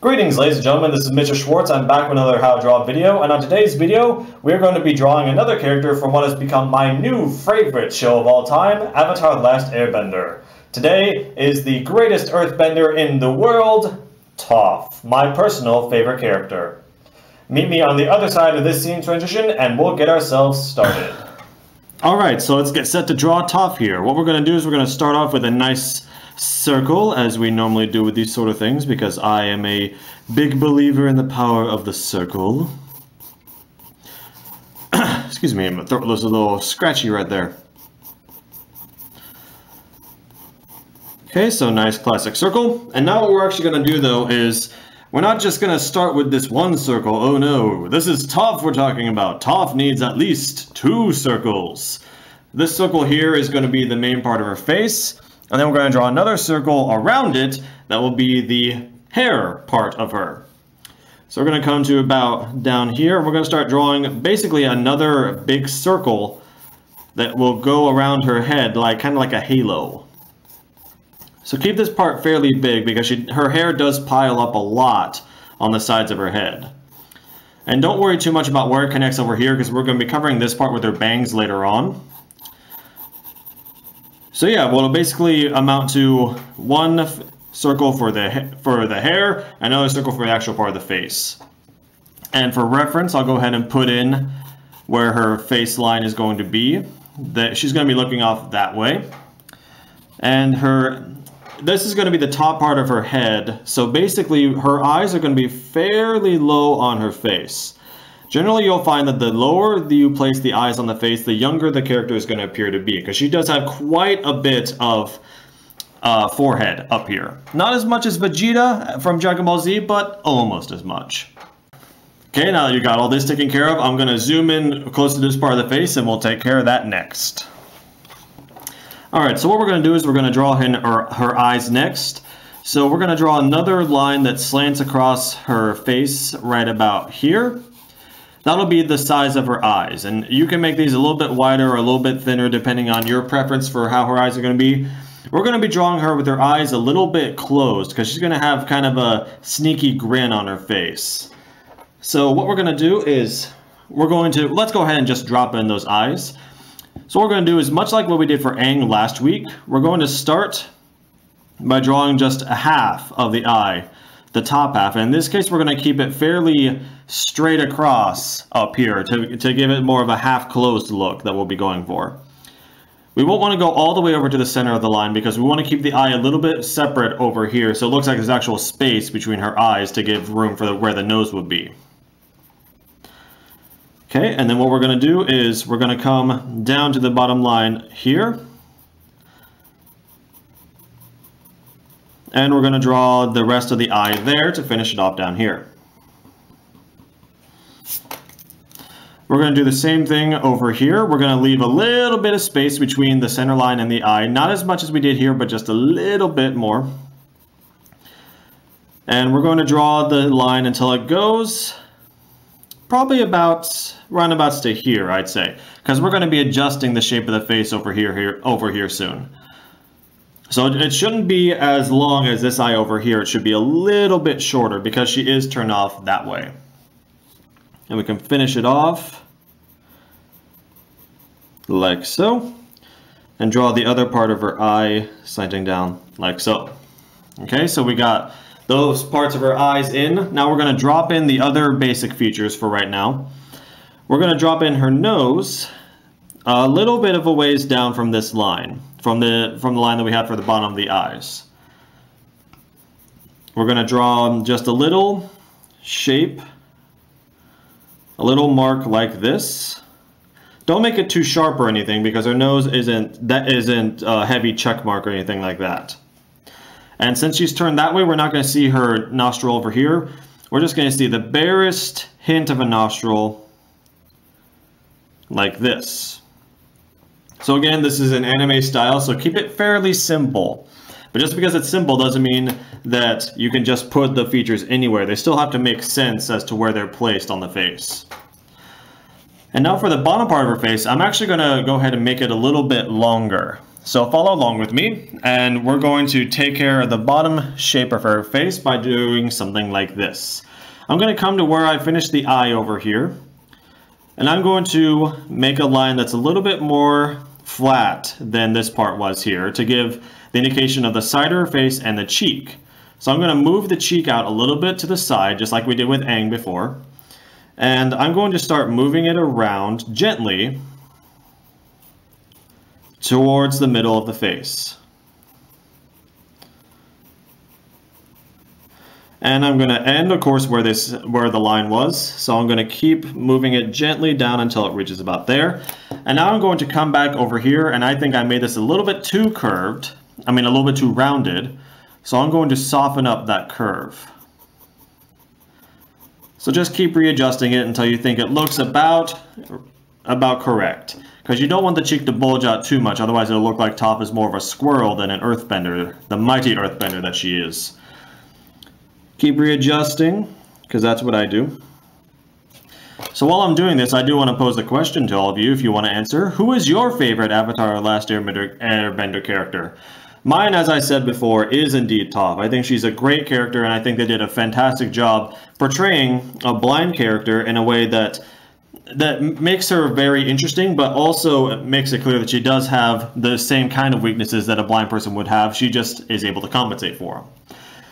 Greetings ladies and gentlemen, this is Mr. Schwartz. I'm back with another How to Draw video, and on today's video, we're going to be drawing another character from what has become my new favorite show of all time, Avatar: The Last Airbender. Today is the greatest earthbender in the world, Toph, my personal favorite character. Meet me on the other side of this scene transition, and we'll get ourselves started. Alright, so let's get set to draw Toph here. What we're going to do is we're going to start off with a nice circle, as we normally do with these sort of things, because I am a big believer in the power of the circle. Excuse me, my throat was a little scratchy right there. Okay, so nice classic circle. And now what we're actually going to do, though, is we're not just going to start with this one circle. Oh no, this is Toph we're talking about. Toph needs at least 2 circles. This circle here is going to be the main part of her face. And then we're going to draw another circle around it that will be the hair part of her. So we're going to come to about down here. We're going to start drawing basically another big circle that will go around her head, like kind of like a halo. So keep this part fairly big because her hair does pile up a lot on the sides of her head. And don't worry too much about where it connects over here because we're going to be covering this part with her bangs later on. So yeah, well, it'll basically amount to one circle for the hair, another circle for the actual part of the face. And for reference, I'll go ahead and put in where her face line is going to be. She's going to be looking off that way. And this is going to be the top part of her head. So basically, her eyes are going to be fairly low on her face. Generally, you'll find that the lower you place the eyes on the face, the younger the character is going to appear to be, because she does have quite a bit of forehead up here. Not as much as Vegeta from Dragon Ball Z, but almost as much. Okay, now that you got all this taken care of, I'm going to zoom in close to this part of the face, and we'll take care of that next. Alright, so what we're going to do is we're going to draw her eyes next. So we're going to draw another line that slants across her face right about here. That'll be the size of her eyes, and you can make these a little bit wider or a little bit thinner depending on your preference for how her eyes are going to be. We're going to be drawing her with her eyes a little bit closed because she's going to have kind of a sneaky grin on her face. So what we're going to do is let's go ahead and just drop in those eyes. So what we're going to do is much like what we did for Aang last week, we're going to start by drawing just a half of the eye. The top half, and in this case we're going to keep it fairly straight across up here to give it more of a half closed look that we'll be going for. We won't want to go all the way over to the center of the line because we want to keep the eye a little bit separate over here so it looks like there's actual space between her eyes to give room for where the nose would be. Okay, and then what we're going to do is we're going to come down to the bottom line here. And we're going to draw the rest of the eye there to finish it off down here. We're going to do the same thing over here. We're going to leave a little bit of space between the center line and the eye. Not as much as we did here, but just a little bit more. And we're going to draw the line until it goes probably roundabouts to here, I'd say. Because we're going to be adjusting the shape of the face over here soon. So it shouldn't be as long as this eye over here. It should be a little bit shorter because she is turned off that way. And we can finish it off like so. And draw the other part of her eye slanting down like so. Okay, so we got those parts of her eyes in. Now we're going to drop in the other basic features for right now. We're going to drop in her nose a little bit of a ways down from this line. From the line that we had for the bottom of the eyes. We're going to draw just a little shape, a little mark like this. Don't make it too sharp or anything because her nose isn't a heavy check mark or anything like that. And since she's turned that way, we're not going to see her nostril over here. We're just going to see the barest hint of a nostril like this. So again, this is an anime style, so keep it fairly simple. But just because it's simple doesn't mean that you can just put the features anywhere. They still have to make sense as to where they're placed on the face. And now for the bottom part of her face, I'm actually going to go ahead and make it a little bit longer. So follow along with me, and we're going to take care of the bottom shape of her face by doing something like this. I'm going to come to where I finished the eye over here, and I'm going to make a line that's a little bit more flat than this part was here to give the indication of the side of her face and the cheek. So I'm going to move the cheek out a little bit to the side, just like we did with Aang before. And I'm going to start moving it around gently towards the middle of the face. And I'm going to end, of course, where the line was. So I'm going to keep moving it gently down until it reaches about there. And now I'm going to come back over here, and I think I made this a little bit too curved. I mean, a little bit too rounded. So I'm going to soften up that curve. So just keep readjusting it until you think it looks about correct. Because you don't want the cheek to bulge out too much, otherwise it'll look like Toph is more of a squirrel than an earthbender, the mighty earthbender that she is. Keep readjusting, because that's what I do. So while I'm doing this, I do want to pose the question to all of you, if you want to answer. Who is your favorite Avatar: Last Airbender character? Mine, as I said before, is indeed Toph. I think she's a great character, and I think they did a fantastic job portraying a blind character in a way that makes her very interesting, but also makes it clear that she does have the same kind of weaknesses that a blind person would have. She just is able to compensate for them.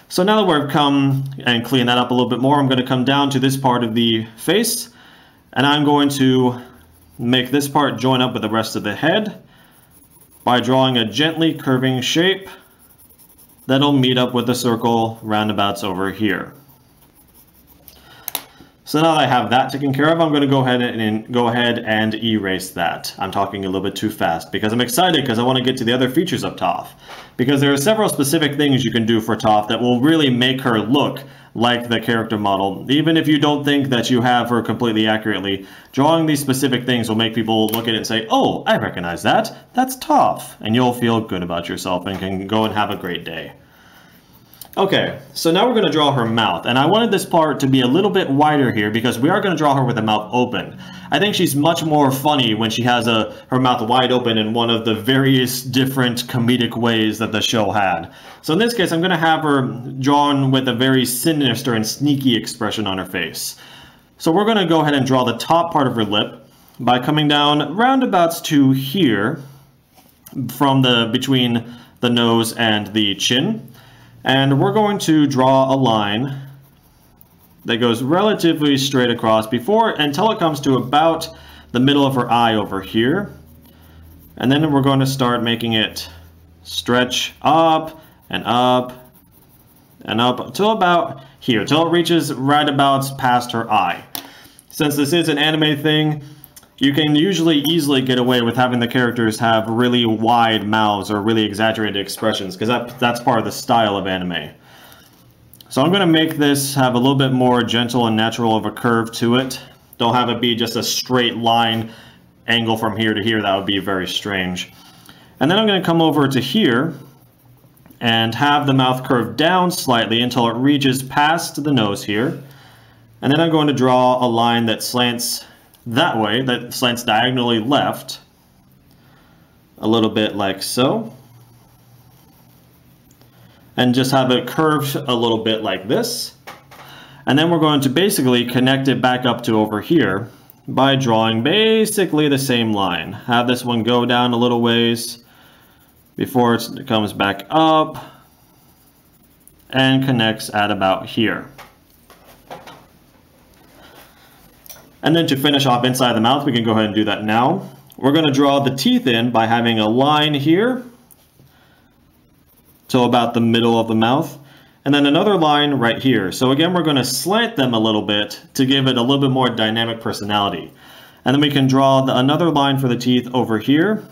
So now that we've come and cleaned that up a little bit more, I'm going to come down to this part of the face, and I'm going to make this part join up with the rest of the head by drawing a gently curving shape that'll meet up with the circle roundabouts over here. So now that I have that taken care of, I'm going to go ahead and erase that. I'm talking a little bit too fast because I'm excited because I want to get to the other features of Toph. Because there are several specific things you can do for Toph that will really make her look like the character model. Even if you don't think that you have her completely accurately, drawing these specific things will make people look at it and say, oh, I recognize that. That's Toph. And you'll feel good about yourself and can go and have a great day. Okay, so now we're going to draw her mouth, and I wanted this part to be a little bit wider here because we are going to draw her with the mouth open. I think she's much more funny when she has her mouth wide open in one of the various different comedic ways that the show had. So in this case, I'm going to have her drawn with a very sinister and sneaky expression on her face. So we're going to go ahead and draw the top part of her lip by coming down roundabouts to here from between the nose and the chin. And we're going to draw a line that goes relatively straight across until it comes to about the middle of her eye over here. And then we're going to start making it stretch up and up and up until about here, till it reaches right about past her eye. Since this is an anime thing, you can usually easily get away with having the characters have really wide mouths or really exaggerated expressions, because that's part of the style of anime. So I'm going to make this have a little bit more gentle and natural of a curve to it. Don't have it be just a straight line angle from here to here. That would be very strange. And then I'm going to come over to here and have the mouth curve down slightly until it reaches past the nose here. And then I'm going to draw a line that slants that way, that slants diagonally left, a little bit like so. And just have it curved a little bit like this. And then we're going to basically connect it back up to over here by drawing basically the same line. Have this one go down a little ways before it comes back up and connects at about here. And then to finish off inside the mouth, we can go ahead and do that now. We're going to draw the teeth in by having a line here till about the middle of the mouth, and then another line right here. So again, we're going to slant them a little bit to give it a little bit more dynamic personality. And then we can draw another line for the teeth over here.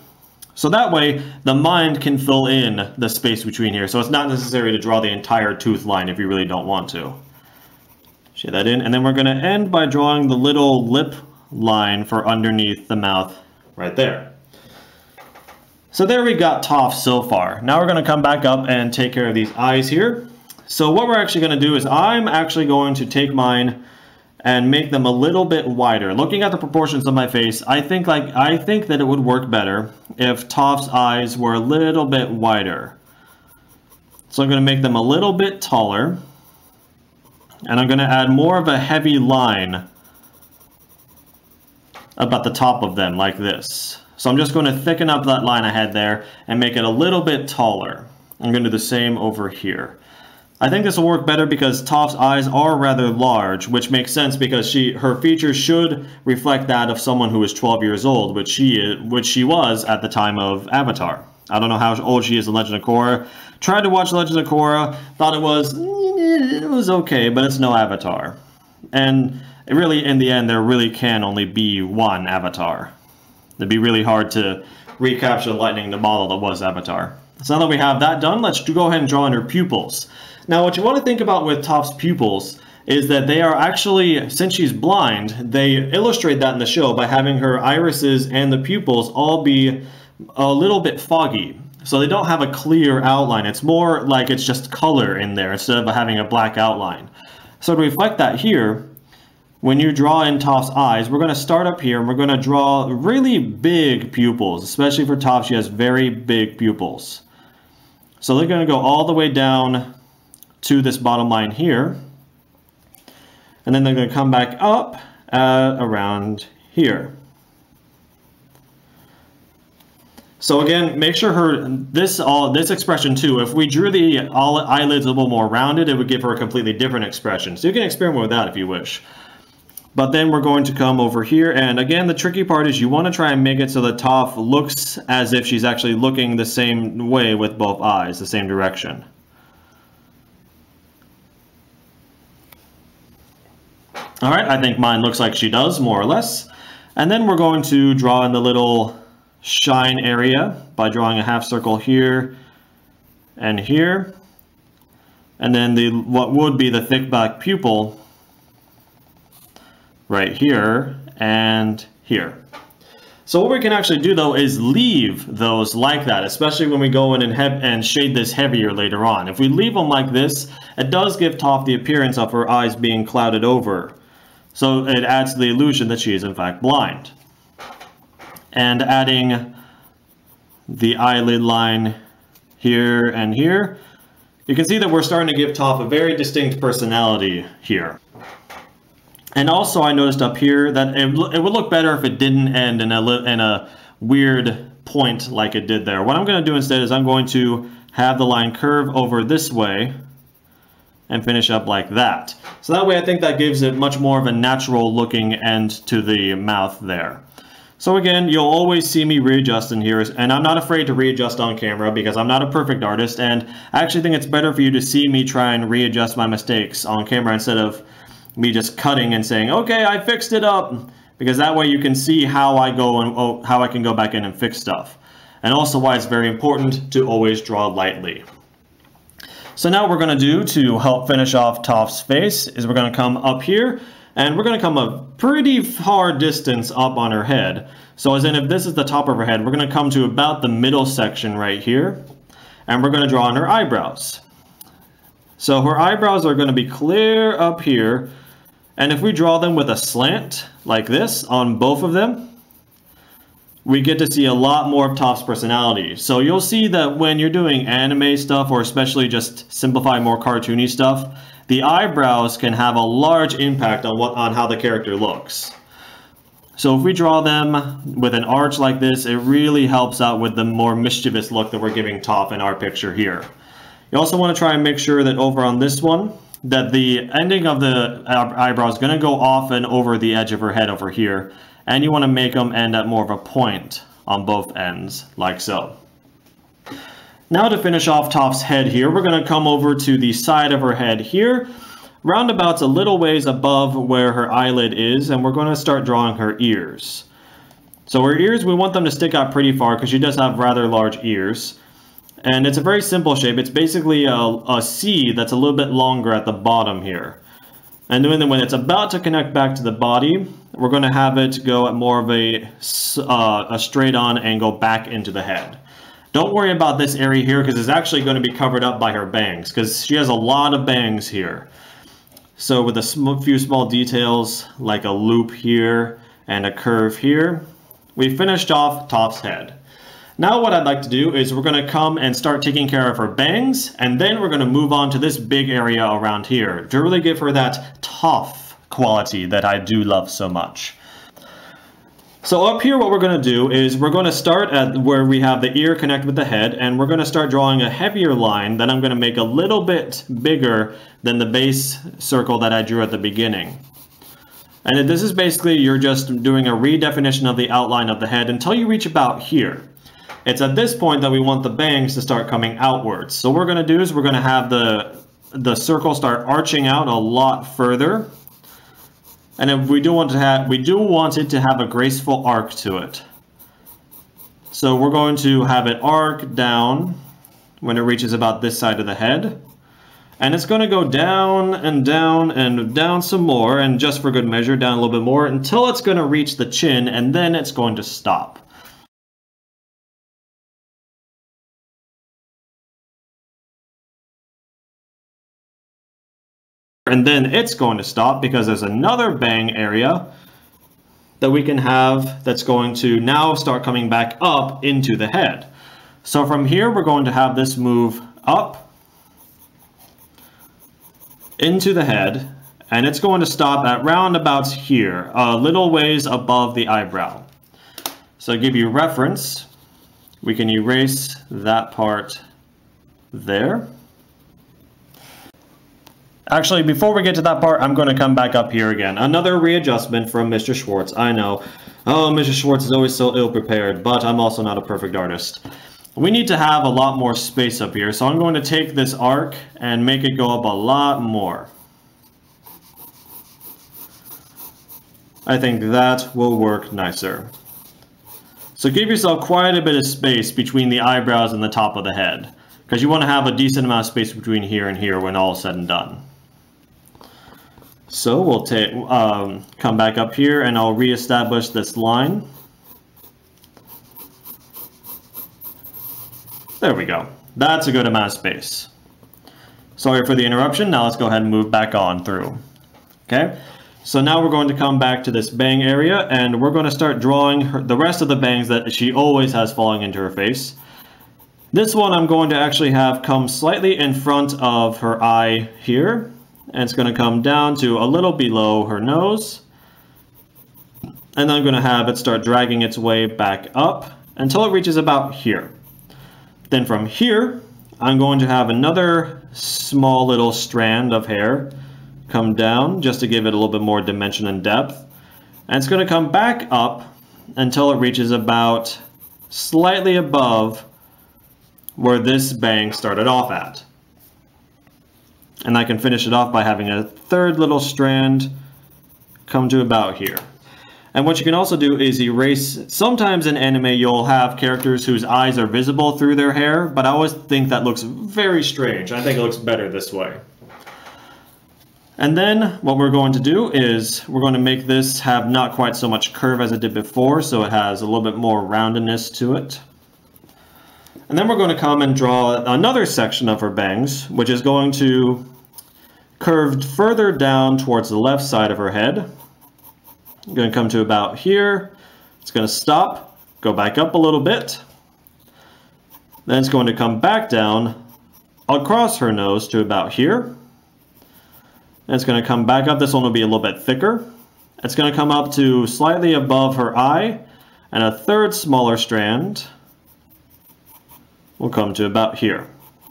So that way, the mind can fill in the space between here. So it's not necessary to draw the entire tooth line if you really don't want to. Shade that in, and then we're going to end by drawing the little lip line for underneath the mouth right there. So there we got Toph so far. Now we're going to come back up and take care of these eyes here. So what we're actually going to do is I'm actually going to take mine and make them a little bit wider. Looking at the proportions of my face, I think that it would work better if Toph's eyes were a little bit wider. So I'm going to make them a little bit taller, and I'm going to add more of a heavy line about the top of them, like this. So I'm just going to thicken up that line I had there and make it a little bit taller. I'm going to do the same over here. I think this will work better because Toph's eyes are rather large, which makes sense because her features should reflect that of someone who is 12 years old, which she was at the time of Avatar. I don't know how old she is in Legend of Korra. Tried to watch Legend of Korra, thought it was okay, but it's no Avatar. And really, in the end, there really can only be one Avatar. It'd be really hard to recapture lightning the model that was Avatar. So now that we have that done, let's go ahead and draw in her pupils. Now, what you want to think about with Toph's pupils is that they are actually, since she's blind, they illustrate that in the show by having her irises and the pupils all be a little bit foggy. So they don't have a clear outline. It's more like it's just color in there instead of having a black outline. So to reflect that here, when you draw in Toph's eyes, we're going to start up here and we're going to draw really big pupils, especially for Toph. She has very big pupils. So they're going to go all the way down to this bottom line here, and then they're going to come back up around here. So again, make sure this expression too, if we drew the eyelids a little more rounded, it would give her a completely different expression. So you can experiment with that if you wish. But then we're going to come over here, and again, the tricky part is you want to try and make it so that Toph looks as if she's actually looking the same way with both eyes, the same direction. All right, I think mine looks like she does, more or less. And then we're going to draw in the little shine area by drawing a half circle here and here. And then what would be the thick back pupil right here and here. So what we can actually do though is leave those like that, especially when we go in and shade this heavier later on. If we leave them like this, it does give Toph the appearance of her eyes being clouded over. So it adds to the illusion that she is in fact blind. And adding the eyelid line here and here, you can see that we're starting to give Toph a very distinct personality here. And also I noticed up here that it would look better if it didn't end in a weird point like it did there. What I'm going to do instead is I'm going to have the line curve over this way and finish up like that. So that way I think that gives it much more of a natural looking end to the mouth there. So again, you'll always see me readjust in here, and I'm not afraid to readjust on camera because I'm not a perfect artist, and I actually think it's better for you to see me try and readjust my mistakes on camera instead of me just cutting and saying, okay, I fixed it up, because that way you can see how I can go back in and fix stuff. And also why it's very important to always draw lightly. So now what we're going to do to help finish off Toph's face is we're going to come up here and we're going to come a pretty far distance up on her head. So as in if this is the top of her head, we're going to come to about the middle section right here and we're going to draw on her eyebrows. So her eyebrows are going to be clear up here, and if we draw them with a slant like this on both of them, we get to see a lot more of Toph's personality. So you'll see that when you're doing anime stuff, or especially just simplify more cartoony stuff, the eyebrows can have a large impact on how the character looks. So if we draw them with an arch like this, it really helps out with the more mischievous look that we're giving Toph in our picture here. You also want to try and make sure that over on this one, that the ending of the eyebrow is going to go off and over the edge of her head over here. And you want to make them end at more of a point on both ends, like so. Now to finish off Toph's head here, we're going to come over to the side of her head here, roundabouts a little ways above where her eyelid is, and we're going to start drawing her ears. So her ears, we want them to stick out pretty far because she does have rather large ears. And it's a very simple shape. It's basically a C that's a little bit longer at the bottom here. And then when it's about to connect back to the body, we're going to have it go at more of a straight-on angle back into the head. Don't worry about this area here because it's actually going to be covered up by her bangs because she has a lot of bangs here. So with a few small details like a loop here and a curve here, we finished off Toph's head. Now what I'd like to do is we're going to come and start taking care of her bangs, and then we're going to move on to this big area around here to really give her that Toph quality that I do love so much. So up here what we're going to do is we're going to start at where we have the ear connect with the head, and we're going to start drawing a heavier line that I'm going to make a little bit bigger than the base circle that I drew at the beginning. And this is basically you're just doing a redefinition of the outline of the head until you reach about here. It's at this point that we want the bangs to start coming outwards. So what we're going to do is we're going to have the circle start arching out a lot further. And if we do want it to have a graceful arc to it. So we're going to have it arc down when it reaches about this side of the head. And it's going to go down and down and down some more, and just for good measure, down a little bit more, until it's going to reach the chin, and then it's going to stop. And then it's going to stop because there's another bang area that we can have that's going to now start coming back up into the head. So from here, we're going to have this move up into the head, and it's going to stop at roundabouts here, a little ways above the eyebrow. So to give you reference, we can erase that part there. Actually, before we get to that part, I'm going to come back up here again. Another readjustment from Mr. Schwartz. I know. Oh, Mr. Schwartz is always so ill-prepared, but I'm also not a perfect artist. We need to have a lot more space up here, so I'm going to take this arc and make it go up a lot more. I think that will work nicer. So give yourself quite a bit of space between the eyebrows and the top of the head, because you want to have a decent amount of space between here and here when all is said and done. So we'll come back up here and I'll reestablish this line. There we go. That's a good amount of space. Sorry for the interruption. Now let's go ahead and move back on through. Okay. So now we're going to come back to this bang area, and we're going to start drawing the rest of the bangs that she always has falling into her face. This one I'm going to actually have come slightly in front of her eye here. And it's going to come down to a little below her nose. And then I'm going to have it start dragging its way back up until it reaches about here. Then from here, I'm going to have another small little strand of hair come down just to give it a little bit more dimension and depth. And it's going to come back up until it reaches about slightly above where this bang started off at. And I can finish it off by having a third little strand come to about here. And what you can also do is erase. Sometimes in anime you'll have characters whose eyes are visible through their hair, but I always think that looks very strange. I think it looks better this way. And then what we're going to do is we're going to make this have not quite so much curve as it did before, so it has a little bit more roundedness to it. And then we're going to come and draw another section of her bangs, which is going to curve further down towards the left side of her head. I'm going to come to about here. It's going to stop, go back up a little bit. Then it's going to come back down across her nose to about here. And it's going to come back up. This one will be a little bit thicker. It's going to come up to slightly above her eye, and a third smaller strand will come to about here.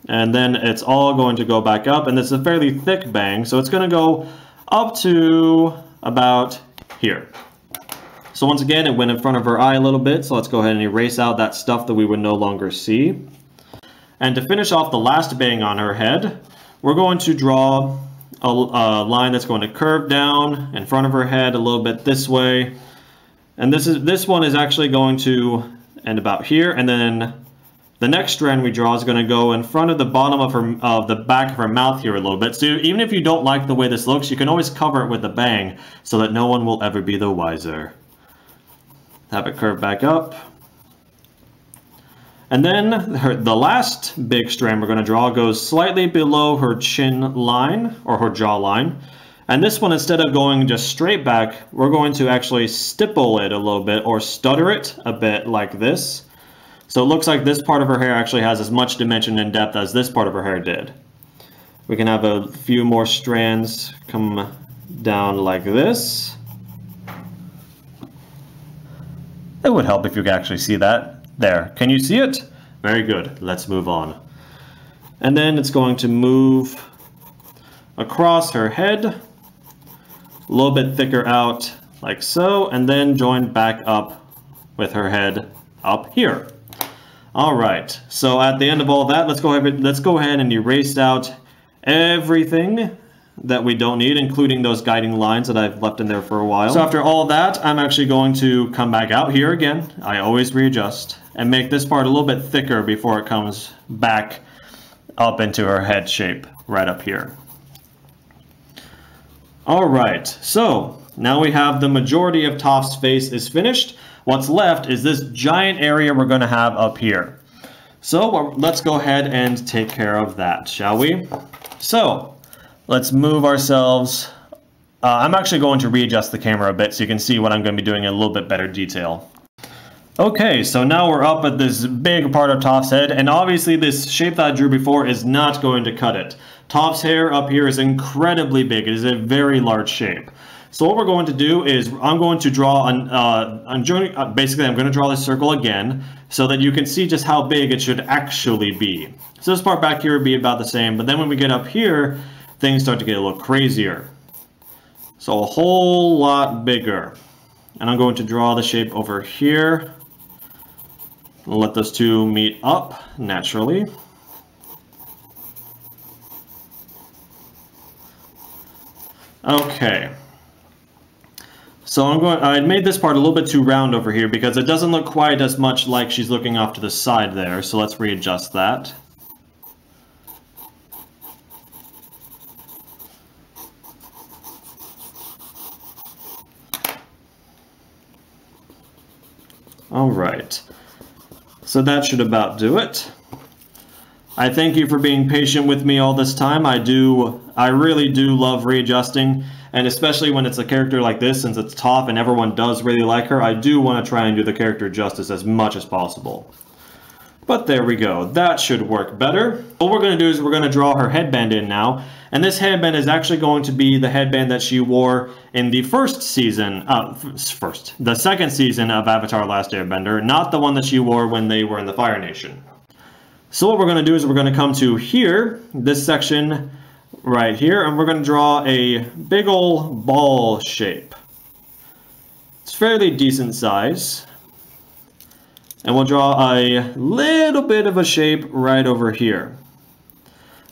And then it's all going to go back up, and this is a fairly thick bang, so it's going to go up to about here. So once again, it went in front of her eye a little bit, so let's go ahead and erase out that stuff that we would no longer see. And to finish off the last bang on her head, we're going to draw a line that's going to curve down in front of her head a little bit this way. And this one is actually going to end about here, and then the next strand we draw is going to go in front of the bottom of the back of her mouth here a little bit. So even if you don't like the way this looks, you can always cover it with a bang so that no one will ever be the wiser. Have it curve back up. And then the last big strand we're going to draw goes slightly below her chin line, or her jaw line. And this one, instead of going just straight back, we're going to actually stipple it a little bit or stutter it a bit like this. So it looks like this part of her hair actually has as much dimension and depth as this part of her hair did. We can have a few more strands come down like this. It would help if you could actually see that. There, can you see it? Very good, let's move on. And then it's going to move across her head, a little bit thicker out like so, and then join back up with her head up here. All right, so at the end of all that, let's go ahead and erase out everything that we don't need, including those guiding lines that I've left in there for a while. So after all that, I'm actually going to come back out here again. I always readjust and make this part a little bit thicker before it comes back up into her head shape right up here. All right, so now we have the majority of Toph's face is finished. What's left is this giant area we're going to have up here. So let's go ahead and take care of that, shall we? So let's move ourselves. I'm actually going to readjust the camera a bit so you can see what I'm going to be doing in a little bit better detail. Okay, so now we're up at this big part of Toph's head, and obviously this shape that I drew before is not going to cut it. Toph's hair up here is incredibly big. It is a very large shape. So what we're going to do is I'm going to draw, basically I'm going to draw this circle again so that you can see just how big it should actually be. So this part back here would be about the same, but then when we get up here, things start to get a little crazier. So a whole lot bigger. And I'm going to draw the shape over here. Let those two meet up naturally. Okay. So I made this part a little bit too round over here because it doesn't look quite as much like she's looking off to the side there. So let's readjust that. All right. So that should about do it. I thank you for being patient with me all this time. I really do love readjusting, and especially when it's a character like this, since it's Toph and everyone does really like her, I do want to try and do the character justice as much as possible. But there we go, that should work better. What we're going to do is we're going to draw her headband in now, and this headband is actually going to be the headband that she wore in the the second season of Avatar: Last Airbender, not the one that she wore when they were in the Fire Nation. So what we're going to do is we're going to come to here, this section right here, and we're going to draw a big old ball shape. It's fairly decent size. And we'll draw a little bit of a shape right over here.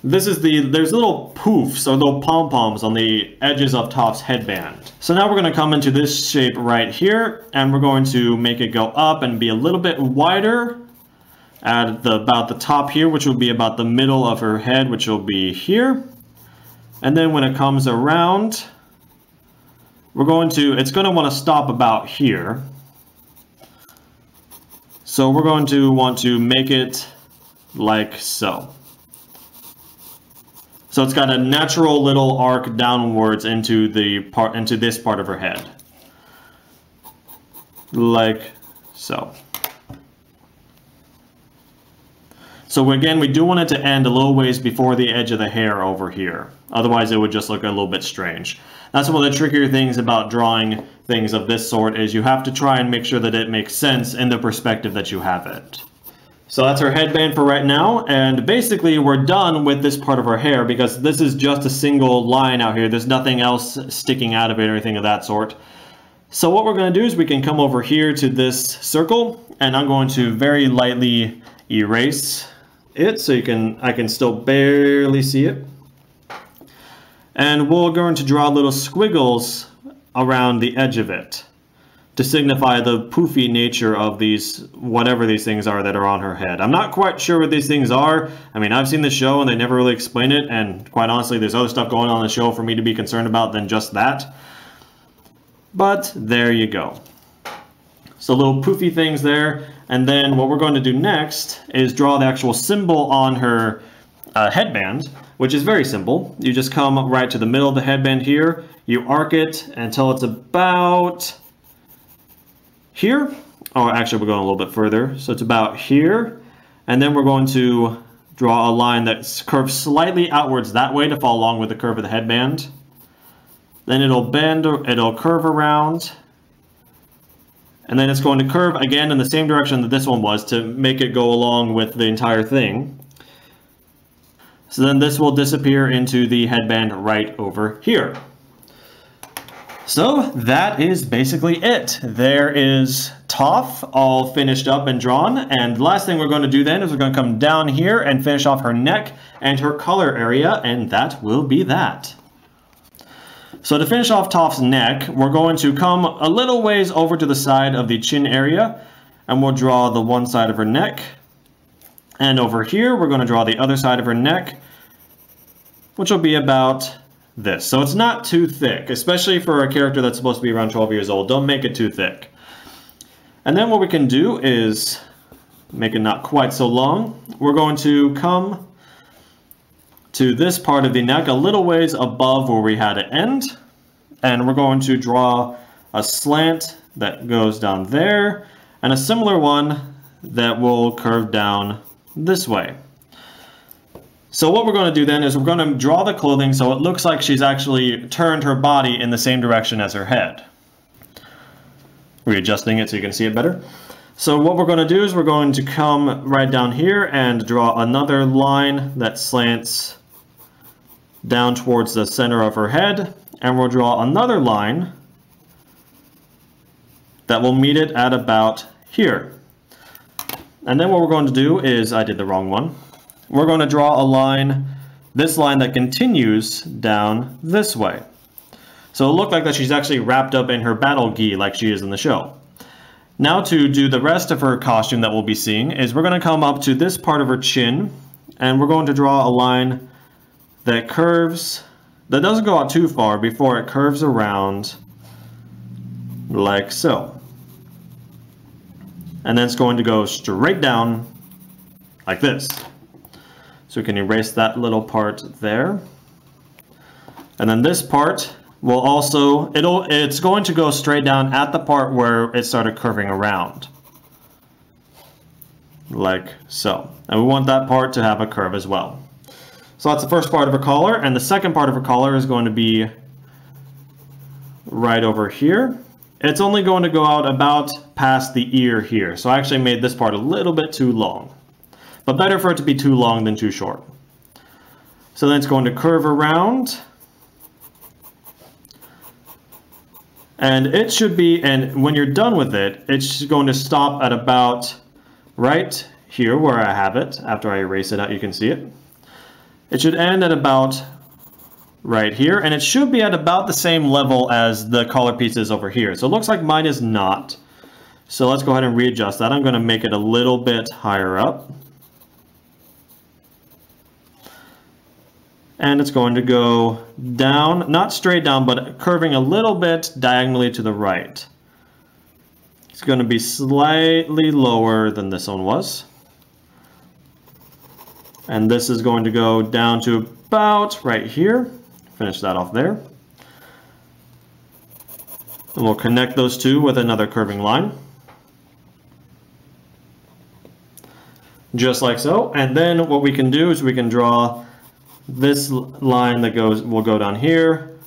There's little poofs or little pom-poms on the edges of Toph's headband. So now we're going to come into this shape right here, and we're going to make it go up and be a little bit wider at about the top here, which will be about the middle of her head, which will be here. And then when it comes around, it's going to want to stop about here. So we're going to want to make it like so. So it's got a natural little arc downwards into this part of her head. Like so. So again, we do want it to end a little ways before the edge of the hair over here. Otherwise, it would just look a little bit strange. That's one of the trickier things about drawing things of this sort, is you have to try and make sure that it makes sense in the perspective that you have it. So that's her headband for right now, and basically we're done with this part of her hair because this is just a single line out here. There's nothing else sticking out of it or anything of that sort. So what we're going to do is we can come over here to this circle, and I'm going to very lightly erase it so I can still barely see it. And we're going to draw little squiggles around the edge of it to signify the poofy nature of whatever these things are that are on her head. I'm not quite sure what these things are. I mean, I've seen the show and they never really explain it, and quite honestly, there's other stuff going on in the show for me to be concerned about than just that. But there you go. So little poofy things there, and then what we're going to do next is draw the actual symbol on her headband, which is very simple. You just come right to the middle of the headband here, you arc it until it's about here. Oh, actually we're going a little bit further. So it's about here, and then we're going to draw a line that curves slightly outwards that way to follow along with the curve of the headband. Then it'll bend, it'll curve around, and then it's going to curve again in the same direction that this one was to make it go along with the entire thing. So then this will disappear into the headband right over here. So that is basically it. There is Toph all finished up and drawn, and the last thing we're going to do then is we're going to come down here and finish off her neck and her collar area, and that will be that. So to finish off Toph's neck, we're going to come a little ways over to the side of the chin area, and we'll draw the one side of her neck. And over here, we're going to draw the other side of her neck, which will be about this. So it's not too thick, especially for a character that's supposed to be around 12 years old. Don't make it too thick. And then what we can do is make it not quite so long. We're going to come to this part of the neck a little ways above where we had it end, and we're going to draw a slant that goes down there and a similar one that will curve down this way. So what we're going to do then is we're going to draw the clothing so it looks like she's actually turned her body in the same direction as her head. Readjusting it so you can see it better. So what we're going to do is we're going to come right down here and draw another line that slants down towards the center of her head, and we'll draw another line that will meet it at about here. And then what we're going to do is, I did the wrong one, we're going to draw a line, this line that continues down this way. So it'll look like that she's actually wrapped up in her battle gi like she is in the show. Now to do the rest of her costume that we'll be seeing is we're going to come up to this part of her chin, and we're going to draw a line that curves, that doesn't go out too far before it curves around like so. And then it's going to go straight down like this. So we can erase that little part there. And then this part will also, it's going to go straight down at the part where it started curving around. Like so. And we want that part to have a curve as well. So that's the first part of her collar, and the second part of her collar is going to be right over here. It's only going to go out about past the ear here, so I actually made this part a little bit too long. But better for it to be too long than too short. So then it's going to curve around. And it should be, and when you're done with it, it's going to stop at about right here where I have it. After I erase it out, you can see it. It should end at about right here, and it should be at about the same level as the collar pieces over here. So it looks like mine is not. So let's go ahead and readjust that. I'm going to make it a little bit higher up. And it's going to go down, not straight down, but curving a little bit diagonally to the right. It's going to be slightly lower than this one was. And this is going to go down to about right here. Finish that off there. And we'll connect those two with another curving line. Just like so. And then what we can do is we can draw this line that will go down here.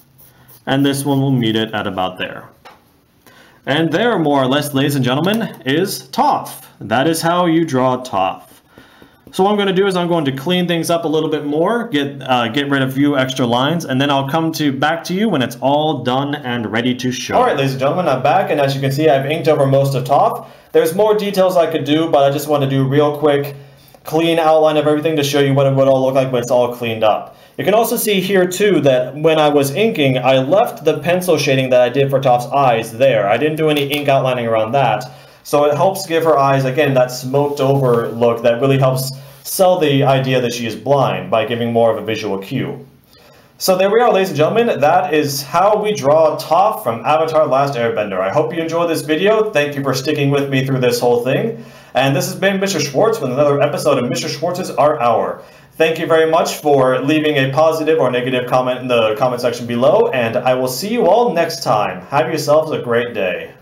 And this one will meet it at about there. And there, more or less, ladies and gentlemen, is Toph. That is how you draw Toph. So what I'm going to do is I'm going to clean things up a little bit more, get rid of a few extra lines, and then I'll come back to you when it's all done and ready to show. Alright, ladies and gentlemen, I'm back, and as you can see, I've inked over most of Toph. There's more details I could do, but I just want to do a real quick, clean outline of everything to show you what it would all look like when it's all cleaned up. You can also see here, too, that when I was inking, I left the pencil shading that I did for Toph's eyes there. I didn't do any ink outlining around that. So it helps give her eyes, again, that smoked over look that really helps sell the idea that she is blind by giving more of a visual cue. So there we are, ladies and gentlemen. That is how we draw Toph from Avatar: Last Airbender. I hope you enjoyed this video. Thank you for sticking with me through this whole thing. And this has been Mr. Schwartz with another episode of Mr. Schwartz's Art Hour. Thank you very much for leaving a positive or negative comment in the comment section below, and I will see you all next time. Have yourselves a great day.